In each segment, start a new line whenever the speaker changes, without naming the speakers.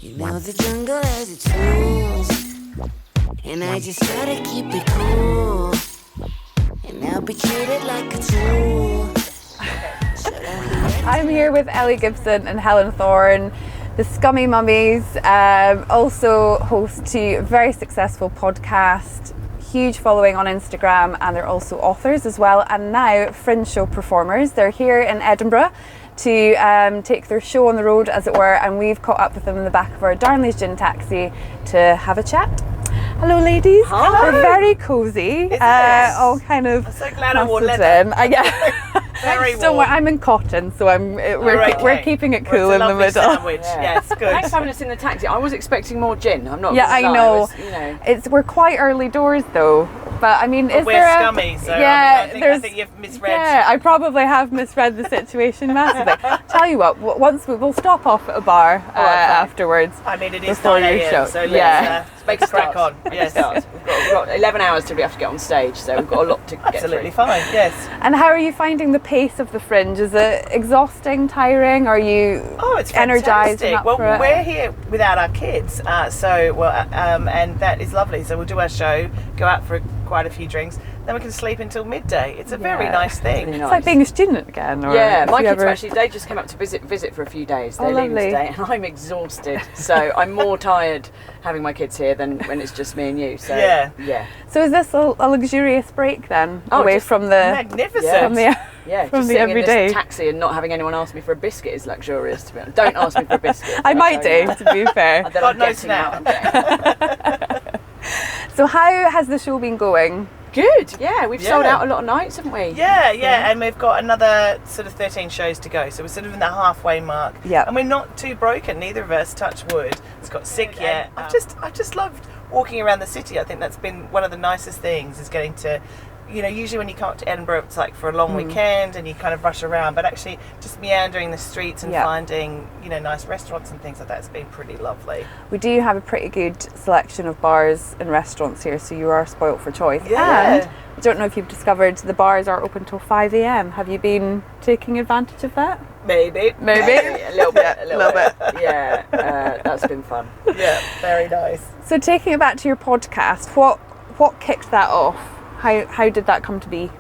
You know the jungle has its rules, and I just gotta keep it cool, and I'll be treated like a tool.
I'm here with Ellie Gibson and Helen Thorn, the Scummy Mummies, also host to a very successful podcast, huge following on Instagram, and they're also authors as well, and now Fringe show performers. They're here in Edinburgh to take their show on the road, as it were, and we've caught up with them in the back of our Darnley's gin taxi to have a chat. Hello, ladies.
Hello.
We're very cosy, all kind of.
I'm so glad I wore leather. Very warm.
Don't worry, I'm in cotton, so we're keeping it cool in the middle.
Sandwich. Yes, good.
Thanks for having us in the taxi. I was expecting more gin. I'm not.
Yeah, I
gonna lie.
know.
It was,
We're quite early doors though, but I mean, is
we're
there
scummy, so
yeah,
I think you've misread.
Yeah, I probably have misread the situation massively. Tell you what, once we'll stop off at a bar afterwards.
I mean, it is
before
9
your
a.m.
show.
So
Yeah.
let's make a crack on. Yes,
We've got 11 hours till we have to get on stage, so we've got a lot to get
absolutely
through.
fine. Yes.
And how are you finding the pace of the Fringe? Is it exhausting, tiring? Are you
It's
energized?
fantastic.
And up
Well,
for it?
we're here without our kids, and that is lovely. So we'll do our show, go out for quite a few drinks, then we can sleep until midday. It's a very nice thing.
Really
It's
nice.
like being a student again. Or
Yeah,
have
my
you
kids
ever...
actually, they just came up to visit for a few days. They're
Oh,
leaving
lovely.
today, and I'm exhausted. So I'm more tired having my kids here than when it's just me and you. So yeah.
So is this a luxurious break then,
Oh,
away
just
from the
Magnificent.
from the
Yeah,
from
just
the
sitting
everyday?
in this taxi and not having anyone ask me for a biscuit is luxurious, to be honest. Don't ask me for a biscuit.
I might do, to be fair.
And then
God
I'm
knows
getting
now.
out. Yeah.
So how has the show been going?
Good, yeah. We've sold
Yeah.
out a lot of nights, haven't we?
Yeah, and we've got another sort of 13 shows to go, so we're sort of in the halfway mark.
Yeah.
And we're not too broken, neither of us, touch wood, has got sick yet. I've just loved walking around the city. I think that's been one of the nicest things, is getting to, usually when you come up to Edinburgh, it's like for a long weekend and you kind of rush around, but actually just meandering the streets and finding, nice restaurants and things like that has been pretty lovely.
We do have a pretty good selection of bars and restaurants here, so you are spoilt for choice.
Yeah.
And I don't know if you've discovered the bars are open till 5 a.m. Have you been taking advantage of that?
Maybe.
A little bit. Yeah, that's been fun.
Yeah, very nice.
So taking it back to your podcast, what kicked that off? How did that come to be?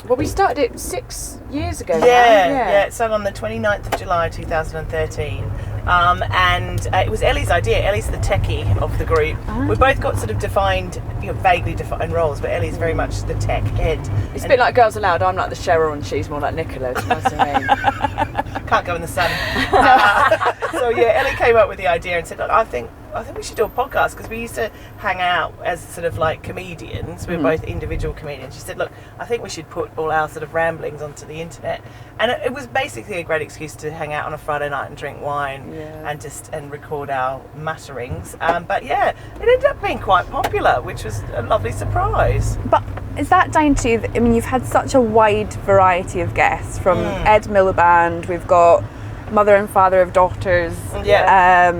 Well, we started it 6 years ago.
Yeah, it started on the 29th of July 2013, and it was Ellie's idea. Ellie's the techie of the group. We've both got sort of defined, vaguely defined roles, but Ellie's very much the tech head.
It's a bit like Girls Aloud. I'm like the Cheryl and she's more like Nicola. Do you know what I mean?
Can't go in the sun. So yeah, Ellie came up with the idea and said, "Look, I think we should do a podcast," because we used to hang out as sort of like comedians. We were both individual comedians. She said, "Look, I think we should put all our sort of ramblings onto the internet," and it was basically a great excuse to hang out on a Friday night and drink wine and record our mutterings. But yeah, it ended up being quite popular, which was a lovely surprise.
But is that down to, I mean, you've had such a wide variety of guests, from Ed Miliband, we've got mother and father of daughters.
Yeah.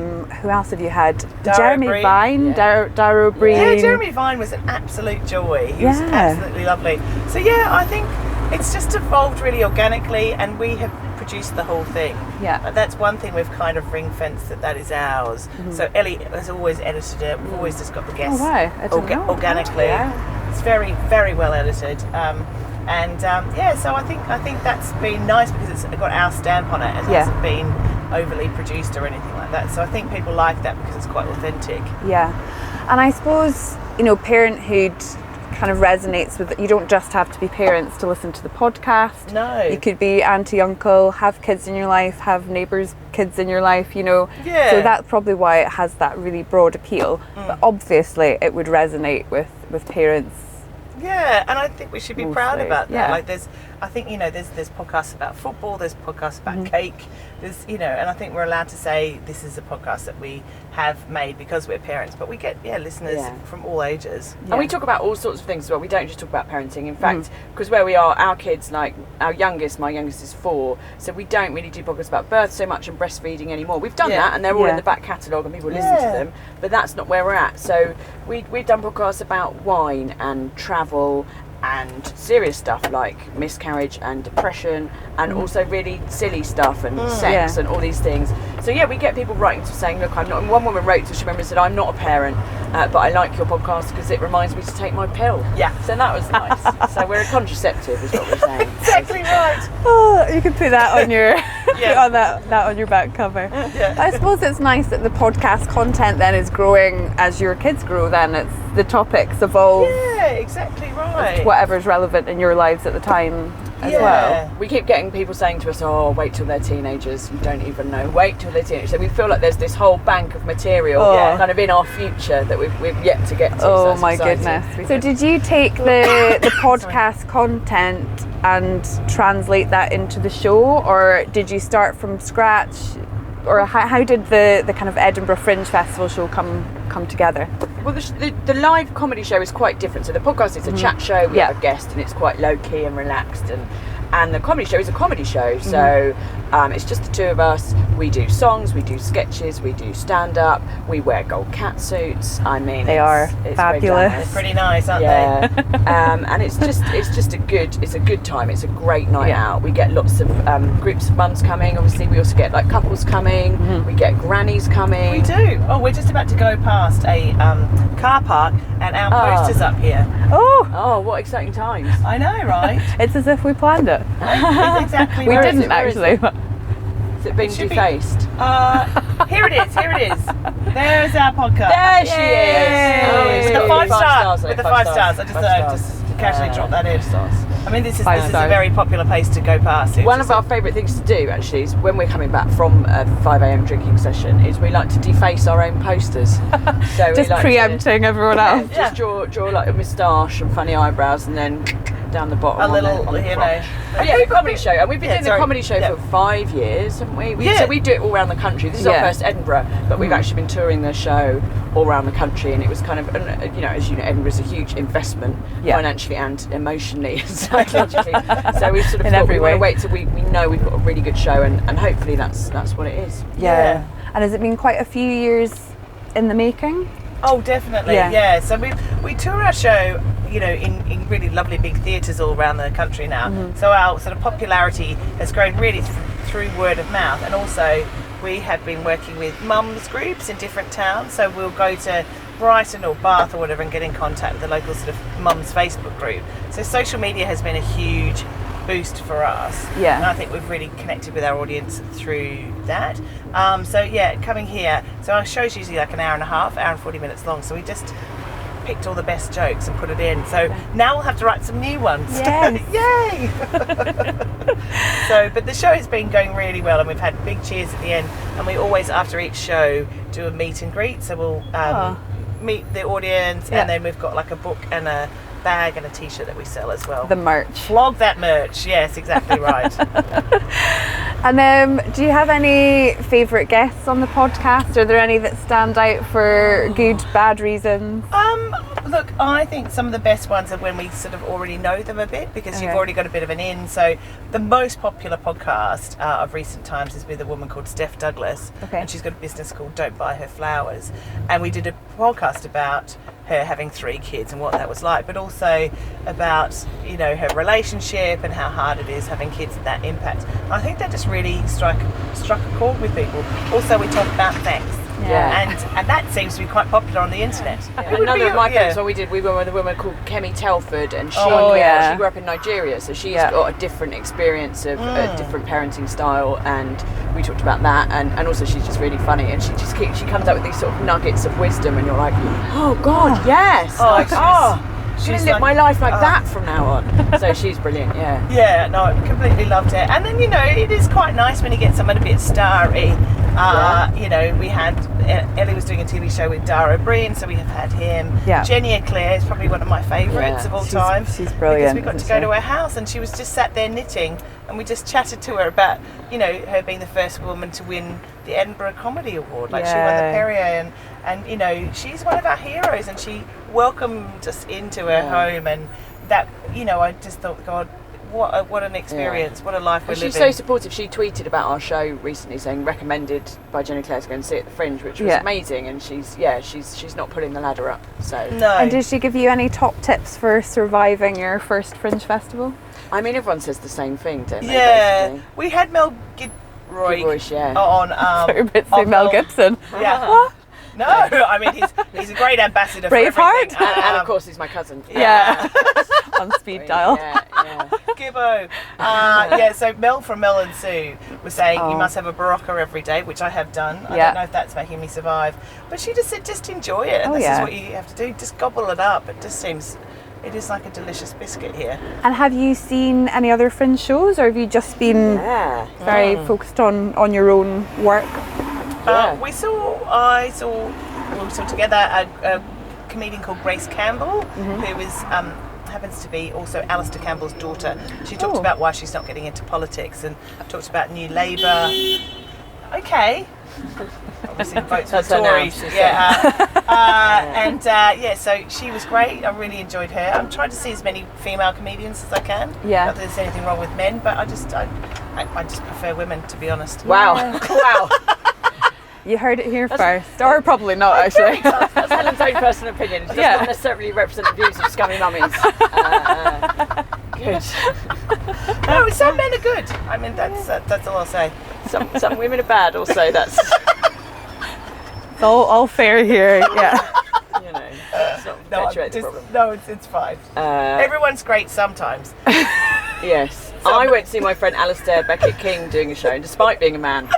Who else have you had?
Darrow
Jeremy
Breen.
Vine, Darrow Breen.
Yeah, Jeremy Vine was an absolute joy. He was absolutely lovely. So yeah, I think it's just evolved really organically, and we have produced the whole thing.
Yeah.
That's one thing we've kind of ring fenced that is ours. So Ellie has always edited it. We've always just got the guests
Oh wow, I didn't know.
organically.
Yeah.
It's very, very well edited. So I think that's been nice because it's got our stamp on it. It hasn't been overly produced or anything like that. So I think people like that because it's quite authentic.
Yeah. And I suppose, parenthood kind of resonates with it. You don't just have to be parents to listen to the podcast.
No.
You could be auntie, uncle, have kids in your life, have neighbours' kids in your life,
Yeah.
So that's probably why it has that really broad appeal. But obviously it would resonate with parents.
Yeah, and I think we should be proud
Mostly,
about that.
yeah.
Like there's podcasts about football, there's podcasts about cake, there's and I think we're allowed to say this is a podcast that we have made because we're parents, but we get listeners from all ages.
And we talk about all sorts of things as well. We don't just talk about parenting. In fact, because where we are, our kids, like my youngest is 4, so we don't really do podcasts about birth so much and breastfeeding anymore. We've done that, and they're all in the back catalogue and people listen to them, but that's not where we're at. So we've done podcasts about wine and travel and serious stuff like miscarriage and depression, and also really silly stuff and sex and all these things. So yeah, we get people writing to saying, look, I'm not. And one woman wrote to, she remember said, I'm not a parent, but I like your podcast because it reminds me to take my pill.
Yeah.
So that was nice. So we're a contraceptive, is what we're saying.
Exactly right.
Oh, you can put that on your
Yeah.
on that on your back cover.
Yeah.
I suppose it's nice that the podcast content then is growing as your kids grow. Then it's the topics evolve.
Yeah, exactly right.
Whatever's relevant in your lives at the time as well.
We keep getting people saying to us, oh, wait till they're teenagers, you don't even know, wait till they're teenagers. So we feel like there's this whole bank of material kind of in our future that we've yet to get to.
Oh
so
my
exciting.
goodness. So did you take the podcast content and translate that into the show, or did you start from scratch, or how did the kind of Edinburgh Fringe Festival show come together?
Well, the live comedy show is quite different. So the podcast is a chat show, we have a guest, and it's quite low-key and relaxed, and the comedy show is a comedy show, so it's just the two of us. We do songs, we do sketches, we do stand-up, we wear gold cat suits. I mean,
it's fabulous.
They're pretty nice, aren't they?
And it's just a good time. It's a great night out. We get lots of groups of mums coming. Obviously, we also get like couples coming. We get grannies coming.
We do. Oh, we're just about to go past a car park and our posters up here.
Oh, what exciting times!
I know, right?
It's as if we planned it.
It's exactly
We
right.
didn't actually.
Is it being defaced?
Here it is. There's our podcast.
There she is.
Oh,
It's
with
got
the 5 stars.
though,
With the
5
5 stars. I just casually dropped that in. I mean, this is a very popular place to go past.
One of our favourite things to do, actually, is when we're coming back from a 5 a.m. drinking session, is we like to deface our own posters. So
Just preempting everyone else.
Just draw like a moustache and funny eyebrows, and then down the bottom
A little,
on the
you
crotch.
know.
But yeah, the comedy show, and we've been doing the comedy show
Yeah.
for 5 years, haven't we?
Yeah.
So we do it all around the country. This is our first Edinburgh, but we've actually been touring the show all around the country, and it was kind of, you know, as you know, Edinburgh's a huge investment financially and emotionally and psychologically. So we sort of thought we want to wait till we know we've got a really good show, and hopefully that's what it is.
Yeah. And has it been quite a few years in the making?
Oh, definitely, yeah. So we tour our show, you know, in really lovely big theatres all around the country now. So our sort of popularity has grown really through word of mouth, and also we have been working with mums groups in different towns. So we'll go to Brighton or Bath or whatever and get in contact with the local sort of mums Facebook group. So social media has been a huge boost for us.
Yeah.
And I think we've really connected with our audience through that. So yeah, coming here. So our show's usually like an hour and a half, hour and 40 minutes long. So we just picked all the best jokes and put it in. So now we'll have to write some new ones.
Yes.
Yay! So, but the show has been going really well, and we've had big cheers at the end. And we always, after each show, do a meet and greet. So we'll meet the audience, and then we've got like a book and a bag and a t-shirt that we sell as well.
The merch.
Flog that merch. Yes, exactly right.
And do you have any favourite guests on the podcast? Are there any that stand out for good, bad reasons?
Look, I think some of the best ones are when we sort of already know them a bit, because you've already got a bit of an in. So the most popular podcast of recent times is with a woman called Steph Douglas, and she's got a business called Don't Buy Her Flowers, and we did a podcast about her having 3 kids and what that was like, but also about, you know, her relationship and how hard it is having kids and that impact. And I think that just really struck a chord with people. Also, we talk about sex. And that seems to be quite popular on the internet.
Another of my favourites, we were with a woman called Kemi Telford, and she grew up in Nigeria, so she's got a different experience of a different parenting style, and we talked about that, and also she's just really funny, and she comes out with these sort of nuggets of wisdom, and you're like, oh God, yes, she's live my life like that from now on. So she's brilliant.
Yeah, no, I completely loved it. And then, you know, it is quite nice when you get someone a bit starry. You know, we had Ellie was doing a TV show with Dara Breen, so we have had him. Jenny Eclair is probably one of my favourites of all time.
She's brilliant.
Because we got to go to her house, and she was just sat there knitting, and we just chatted to her about, you know, her being the first woman to win the Edinburgh Comedy Award. Like she won the Perrier, and you know, she's one of our heroes, and she welcomed us into her home, and that, you know, I just thought, God, what an experience, what a life we're living.
She's so supportive. She tweeted about our show recently saying recommended by Jenny Clare to go and see it at the Fringe, which was amazing, and she's not pulling the ladder up. So
no.
And did she give you any top tips for surviving your first Fringe festival?
I mean, everyone says the same thing, don't they?
Yeah,
basically?
we had Mel Roy
Voice, yeah.
on
Sorry, but say Mel Gibson.
Yeah.
What?
No, I mean he's a great ambassador for
Braveheart?
everything.
And of course, he's my cousin.
Yeah. On speed dial.
Yeah.
Gibbo. So Mel from Mel and Sue was saying you must have a Barocca every day, which I have done. I don't know if that's making me survive. But she just said just enjoy it. And this is what you have to do. Just gobble it up. It just seems, it is like a delicious biscuit here.
And have you seen any other Fringe shows, or have you just been very focused on your own work?
We saw together a comedian called Grace Campbell, who is happens to be also Alistair Campbell's daughter. She talked about why she's not getting into politics and talked about New Labour. Okay. Obviously votes for Tories. So she was great. I really enjoyed her. I'm trying to see as many female comedians as I can.
Yeah.
Not that there's anything wrong with men, but I just prefer women, to be honest.
Wow. Wow.
You heard it here first, or probably not actually.
That's Helen's own personal opinion. It does not necessarily represent the views of Scummy Mummies. Good.
No, some men are good. I mean, that's all I'll say.
Some women are bad. Also, that's
It's all fair here. Yeah.
you know, it's not perpetuate the problem.
No, it's fine. Everyone's great sometimes.
Yes. I went to see my friend Alistair Beckett King doing a show, and despite being a man,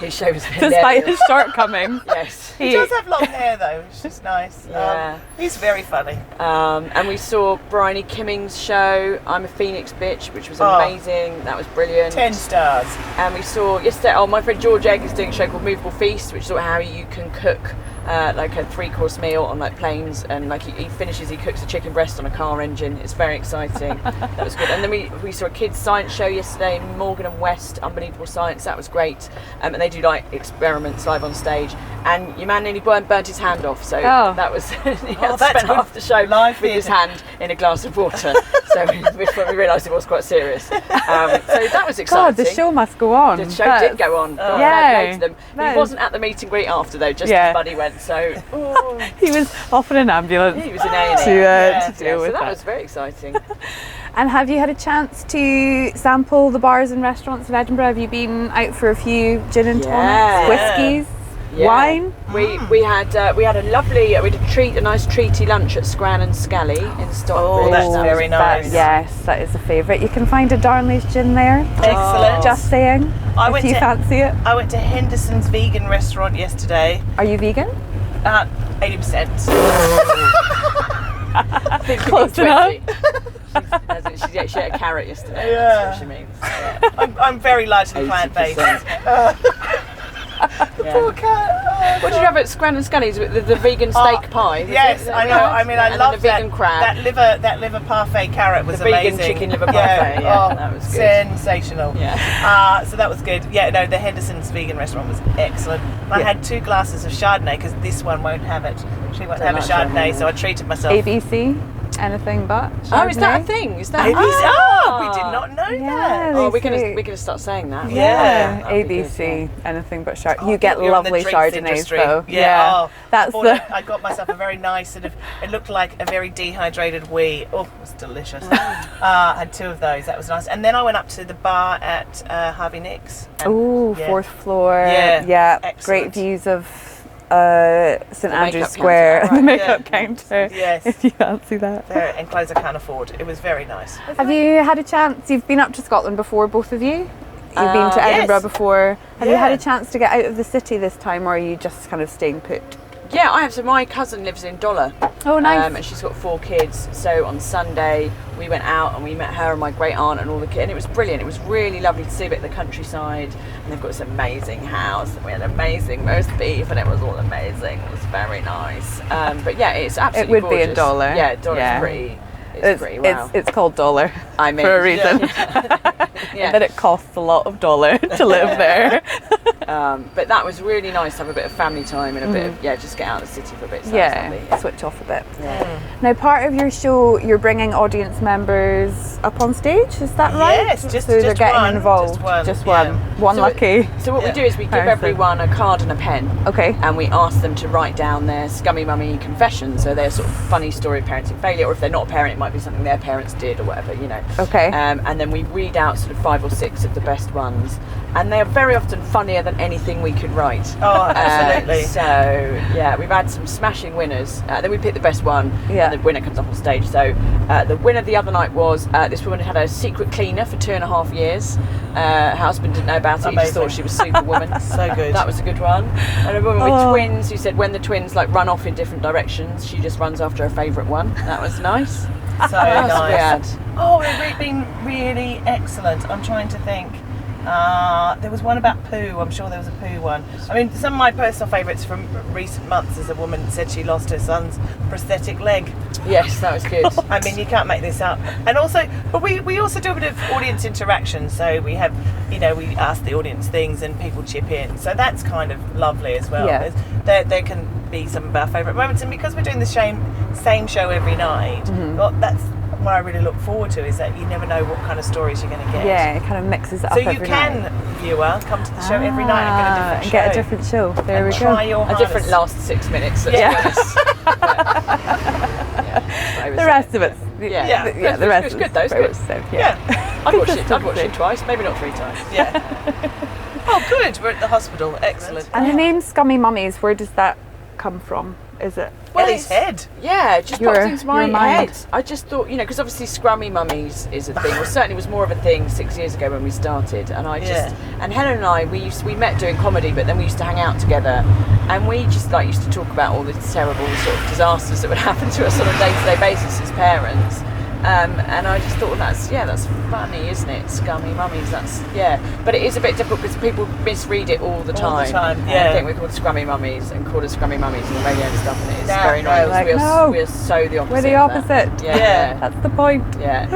his show was hilarious.
Despite his shortcomings.
Yes.
He does have long hair though, which is nice.
Yeah.
He's very funny.
And we saw Bryony Kimming's show, I'm a Phoenix Bitch, which was amazing. That was brilliant.
10 stars.
And we saw yesterday, my friend George Egg is doing a show called Movable Feast, which is how you can cook like a 3-course meal on like planes, and like he cooks a chicken breast on a car engine. It's very exciting. That was good. And then we saw a kids science show yesterday, Morgan and West, Unbelievable Science. That was great. And they do like experiments live on stage, and your man nearly burnt his hand off, so that was he had spent half the show live with his hand in a glass of water. So we realised it was quite serious. So that was exciting.
God, the show must go on.
The show did go on.
Yeah.
To them. He wasn't at the meet and greet after though, just as Buddy went. So
he was off in an ambulance.
He was in A&E
to deal with
that. Was very exciting.
And have you had a chance to sample the bars and restaurants in Edinburgh? Have you been out for a few gin and tonics, whiskies, wine?
We had a lovely, a nice treaty lunch at Scran and Scally in Stockbridge.
Oh, that's very nice.
Yes, that is a favourite. You can find a Darnley's gin there.
Excellent.
Just saying. If you fancy it.
I went to Henderson's vegan restaurant yesterday.
Are you vegan?
80%.
Close enough.
She ate a carrot yesterday.
Yeah.
That's what she means. Yeah.
I'm very largely plant-based. Poor cat.
What did you have at Scran and Scally's? The vegan steak pie?
Yes, I know. I mean, I love
the vegan crab.
That liver parfait carrot was
the
amazing.
Vegan chicken liver parfait. Yeah, that was good.
Sensational.
Yeah.
So that was good. Yeah, no, the Henderson's vegan restaurant was excellent. I had 2 glasses of Chardonnay because this one won't have it. She won't have a Chardonnay, so I treated myself.
ABC? Anything but Chardonnay?
Oh, is that a thing? Is that
ABC? Oh, we did not know that.
Oh, we're gonna start saying that.
Yeah,
that'd be
ABC, anything but Chardonnay. You get lovely Chardonnays though.
That's I got myself a very nice sort of. It looked like a very dehydrated wee. Oh, it was delicious. I had 2 of those. That was nice. And then I went up to the bar at Harvey Nick's.
Oh, 4th floor.
Yeah,
great views of St Andrew's Square and the makeup counter.
Yes,
if you fancy that.
And clothes I can't afford. It was very nice.
Have you had a chance? You've been up to Scotland before, both of you. You've been to Edinburgh before. Have you had a chance to get out of the city this time, or are you just kind of staying put?
Yeah, I have. So my cousin lives in Dollar.
Oh, nice.
And she's got 4 kids. So on Sunday we went out and we met her and my great aunt and all the kids. And it was brilliant. It was really lovely to see a bit of the countryside. And they've got this amazing house. And we had amazing roast beef and it was all amazing. It was very nice. But yeah, it's absolutely
It would be in Dollar.
Yeah, Dollar's pretty.
It's called Dollar
I mean,
for a reason.
Yeah.
That it costs a lot of dollar to live there.
But that was really nice to have a bit of family time and a bit of just get out of the city for a bit. So
switch off a bit. Now, part of your show, you're bringing audience members up on stage. Is that right?
Yes,
so they're getting involved. Just one. One
so
lucky.
So what we do is we give everyone a card and a pen.
Okay.
And we ask them to write down their Scummy Mummy confession. So their sort of funny story of parenting failure, or if they're not a parent, it might be something their parents did or whatever, you know.
Okay.
And then we read out sort of 5 or 6 of the best ones, and they are very often funnier than anything we could write.
Oh, absolutely.
So yeah, we've had some smashing winners. Then we pick the best one, and the winner comes up on stage. So the winner the other night was this woman had a secret cleaner for 2.5 years. Her husband didn't know about it. He just thought she was Superwoman.
So good.
That was a good one. And a woman with twins who said when the twins like run off in different directions, she just runs after her favourite one. That was nice.
So nice.
Weird.
Oh, they've been really excellent. I'm trying to think. There was one about poo. I'm sure there was a poo one. I mean, some of my personal favourites from recent months is a woman said she lost her son's prosthetic leg.
Yes, that was good.
I mean, you can't make this up. And also, but we also do a bit of audience interaction. So we have, we ask the audience things and people chip in. So that's kind of lovely as well.
Yeah.
There can be some of our favourite moments. And because we're doing the same show every night, well, that's what I really look forward to, is that you never know what kind of stories you're going to get.
Yeah, it kind of mixes it up
so you
every
can,
night.
Viewer, come to the show every night and
get a different show. There we go.
Try your
A different last 6 minutes.
The
rest of it.
Yeah,
the rest
it's
of
good though. It's good.
Yeah.
I've watched it twice, maybe not 3 times.
Yeah. Oh, good. We're at the hospital. Excellent.
And the name Scummy Mummies, where does that come from? Is it?
Ellie's head.
Yeah, it just popped into my
mind.
head. I just thought, because obviously Scummy Mummies is a thing, or certainly was more of a thing 6 years ago when we started. And and Helen and I, we met doing comedy, but then we used to hang out together, and we just used to talk about all the terrible sort of disasters that would happen to us on a day-to-day basis as parents. And I just thought that's funny, isn't it? Scummy Mummies, but it is a bit difficult because people misread it all the time.
All the time,
And I think we're called Scummy Mummies and called us Scummy Mummies on the radio and stuff, and it is very
no,
annoying. We're so the opposite.
We're the opposite.
Yeah.
That's the point.
Yeah.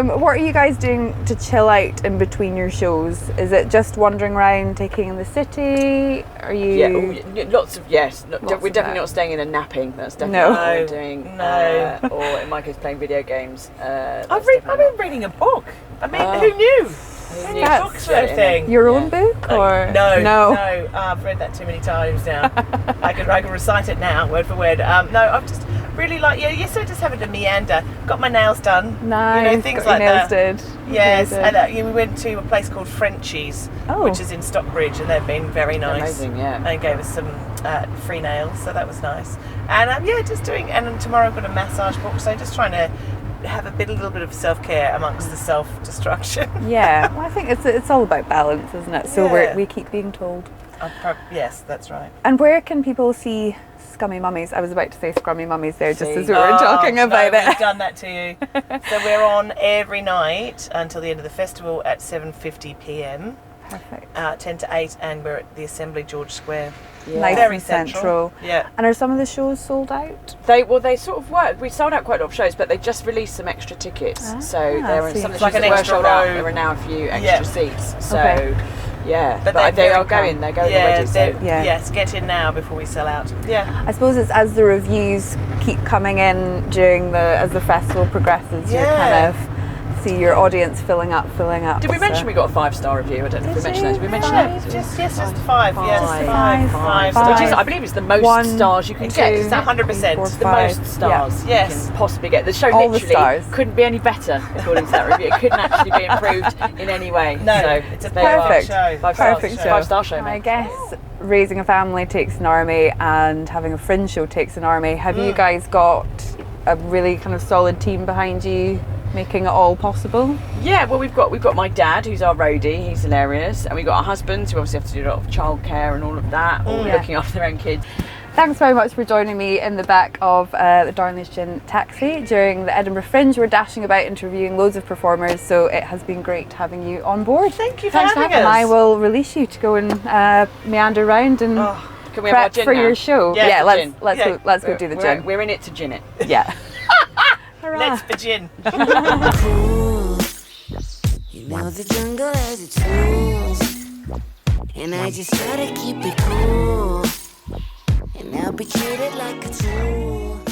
What are you guys doing to chill out in between your shows? Is it just wandering around, taking in the city? Are you?
Yeah, lots of yes. We're definitely not staying in and napping. That's definitely what we're doing.
No.
Or in my case, playing video games.
I've been reading a book. I mean, who knew? Who knew books were a thing?
Your own book, or
no? I've read that too many times now. I can recite it now, word for word. No, I've just really so just having to meander. Got my nails done.
Nice.
Things
got
like
your nails
that.
did.
Yes, and we went to a place called Frenchie's, which is in Stockbridge, and they've been very nice.
Amazing, yeah.
They gave us some free nails, so that was nice. And just doing. And tomorrow I've got a massage book, so just trying to have a little bit of self-care amongst the self-destruction.
Yeah, well, I think it's all about balance, isn't it? So we keep being told.
Yes, that's right.
And where can people see Scummy Mummies? I was about to say Scummy Mummies there, just as we were talking about it.
We've done that to you. So we're on every night until the end of the festival at 7:50 p.m.
Perfect.
10 to 8, and we're at the Assembly, George Square.
Yeah. Nice
Very
and central.
Yeah.
And are some of the shows sold out?
They sort of were. We sold out quite a lot of shows, but they just released some extra tickets. So there are some of the shows that were sold out. There are now a few extra seats. So but they are going. They're going already.
Yes, get in now before we sell out. Yeah.
I suppose it's as the reviews keep coming in as the festival progresses, you kind of see your audience filling up.
Did we mention we got a 5-star review? I don't know if we mentioned that. Did we mention that?
Just 5. Yes, 5
Which
stars.
is, I believe, it's the most stars you can get.
It's 100%.
The most stars you can possibly get. The show
all
literally couldn't be any better, according to that review. It couldn't actually be improved in any way.
No,
so
it's a
perfect
show.
Perfect show.
5-star show.
I guess raising a family takes an army, and having a Fringe show takes an army. Have you guys got a really kind of solid team behind you, making it all possible?
Yeah, well, we've got my dad, who's our roadie. He's hilarious, and we've got our husbands, who obviously have to do a lot of childcare and all of that, all looking after their own kids.
Thanks very much for joining me in the back of the Darnley Gin taxi during the Edinburgh Fringe. We're dashing about interviewing loads of performers, so it has been great having you on board.
Thank you for having us.
And I will release you to go and meander around and
can we have our
prep
gin
for
now?
your show.
Yeah,
Let's go do the gin.
We're in it to gin it.
Yeah.
Let's begin.
Cool. You know the jungle has its rules, and I just gotta keep it cool, and I'll be treated like a tool.